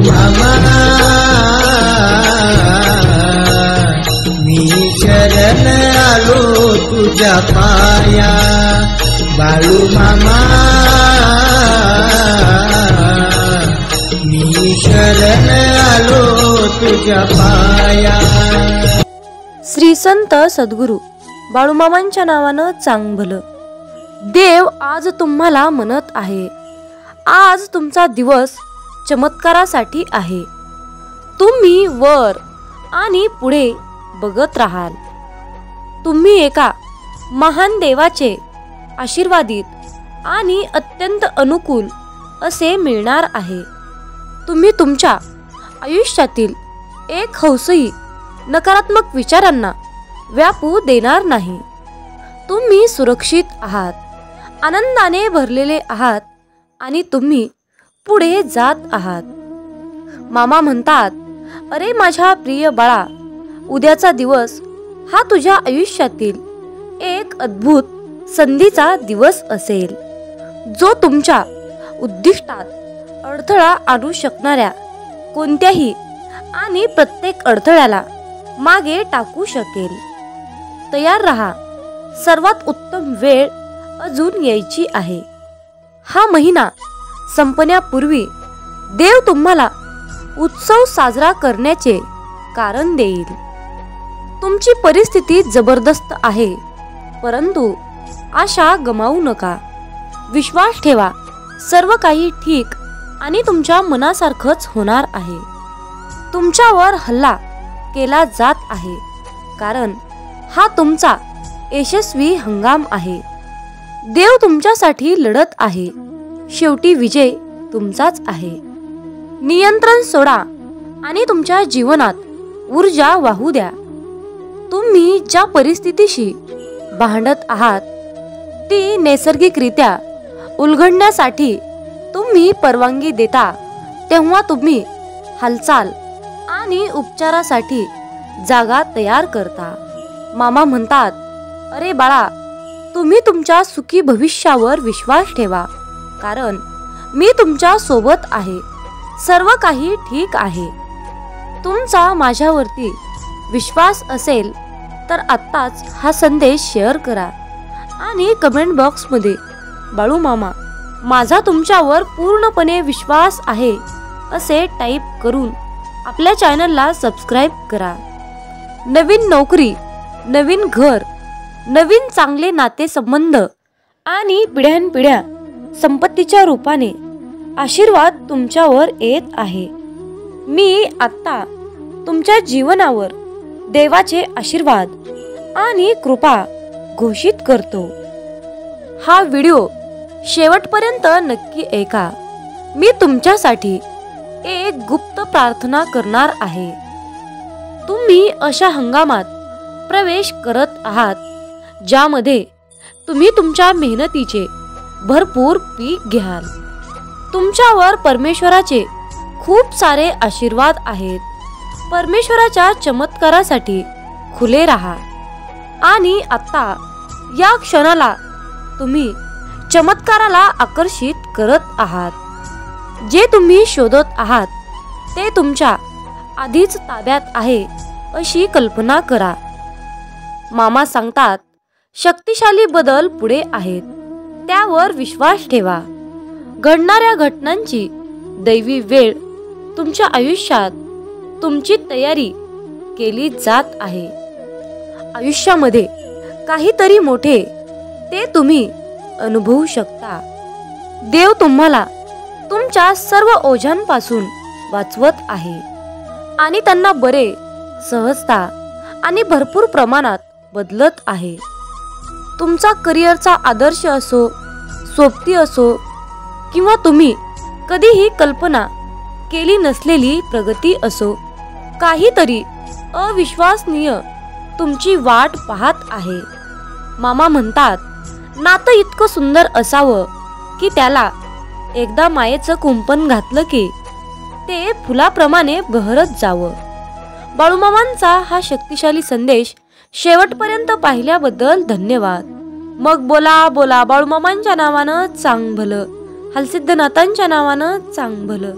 मामा मी शरण आलो तुझ्या पाया, बाळू मामा मी शरण आलो तुझ्या पाया। श्री संत सद्गुरू बाळूमामांच्या नावानं चांग भलं। देव आज तुम्हाला म्हणत आहे, आज तुमचा दिवस चमत्कारासाठी आहे। तुम्ही वर आणि पुढे बघत राहाल। तुम्ही एका महान देवाचे आशीर्वादित आणि अत्यंत अनुकूल असे मिळणार आहे। तुम्ही तुमच्या आयुष्यातील एक हौसही नकारात्मक विचारांना व्यापू देणार नाही। तुम्ही सुरक्षित आहात, आनंदाने भरलेले आहात आणि तुम्ही पुढे जात आहात। मामा म्हणतात, अरे माझ्या प्रिय बाळा, उद्याचा दिवस हा तुझ्या आयुष्यातील एक अद्भुत संधीचा दिवस असेल, जो तुमच्या उद्दिष्टात अडथळा आणू शकणाऱ्या कोणत्याही आणि प्रत्येक अडथळ्याला मागे टाकू शकेल। तयार रहा, सर्वात उत्तम वेळ अजून यायची आहे। हा महिना संपण्यापूर्वी देव तुम्हाला उत्सव साजरा करण्याचे कारण देईल। तुमची परिस्थिती जबरदस्त आहे, परंतु आशा गमावू नका। विश्वास ठेवा, सर्व काही ठीक आणि तुमच्या मनासारखंच होणार आहे। तुमच्यावर हल्ला केला जात आहे, कारण हा तुमचा यशस्वी हंगाम आहे। देव तुमच्यासाठी लढत आहे, शेवटी विजय तुमचाच आहे। नियंत्रण सोडा आणि तुमच्या जीवनात ऊर्जा वाहू द्या। तुम्ही ज्या परिस्थितीशी भांडत आहात ती नैसर्गिकरित्या उलगडण्यासाठी तुम्ही परवानगी देता, तेव्हा तुम्ही हालचाल आणि उपचारासाठी जागा तयार करता। मामा म्हणतात, अरे बाळा, तुम्ही तुमच्या सुखी भविष्यावर विश्वास ठेवा, कारण मी तुमच्या सोबत आहे। सर्व काही ठीक आहे। तुमचा माझ्यावरती विश्वास असेल तर आत्ताच हा संदेश शेअर करा आणि कमेंट बॉक्समध्ये बाळू मामा, माझा तुमच्यावर पूर्णपणे विश्वास आहे असे टाईप करून आपल्या चॅनलला सबस्क्राईब करा। नवीन नोकरी, नवीन घर, नवीन चांगले नातेसंबंध आणि पिढ्यानपिढ्या संपत्तीच्या रूपाने आशीर्वाद तुमच्यावर येत आहे। मी आत्ता तुमच्या जीवनावर देवाचे आशीर्वाद आणि कृपा घोषित करतो। हा व्हिडिओ शेवटपर्यंत नक्की ऐका। मी तुमच्यासाठी एक गुप्त प्रार्थना करणार आहे। तुम्ही अशा हंगामात प्रवेश करत आहात ज्यामध्ये तुम्ही तुमच्या मेहनतीचे भरपूर पीक घ्याल। तुमच्यावर परमेश्वराचे खूप सारे आशीर्वाद आहेत। परमेश्वराच्या चमत्कारासाठी खुले राहा आणि आता या क्षणाला तुम्ही चमत्काराला आकर्षित करत आहात। जे तुम्ही शोधत आहात ते तुमच्या आधीच ताब्यात आहे अशी कल्पना करा। मामा सांगतात, शक्तिशाली बदल पुढे आहेत, त्यावर विश्वास ठेवा। घडणाऱ्या घटनांची दैवी वेळ तुमच्या आयुष्यात तुमची तयारी केली जात आहे। आयुष्यामध्ये काहीतरी मोठे ते तुम्ही अनुभवू शकता। देव तुम्हाला तुमच्या सर्व ओझ्यांपासून वाचवत आहे आणि त्यांना बरे, सहजता आणि भरपूर प्रमाणात बदलत आहे। तुमचा करिअरचा आदर्श असो, सोबती असो किंवा तुम्ही कधीही कल्पना केली नसलेली प्रगती असो, काहीतरी अविश्वसनीय तुमची वाट पाहत आहे। मामा म्हणतात, नातं इतकं सुंदर असावं की त्याला एकदा मायेचं कुंपण घातलं की ते फुलाप्रमाणे बहरत जावं। बाळूमामांचा हा शक्तिशाली संदेश शेवटपर्यंत पाहिल्याबद्दल धन्यवाद। मग बोला बोला बाळूमामांच्या नावानं चांग भलं, हलसिद्धनाथांच्या नावानं चांग भलं।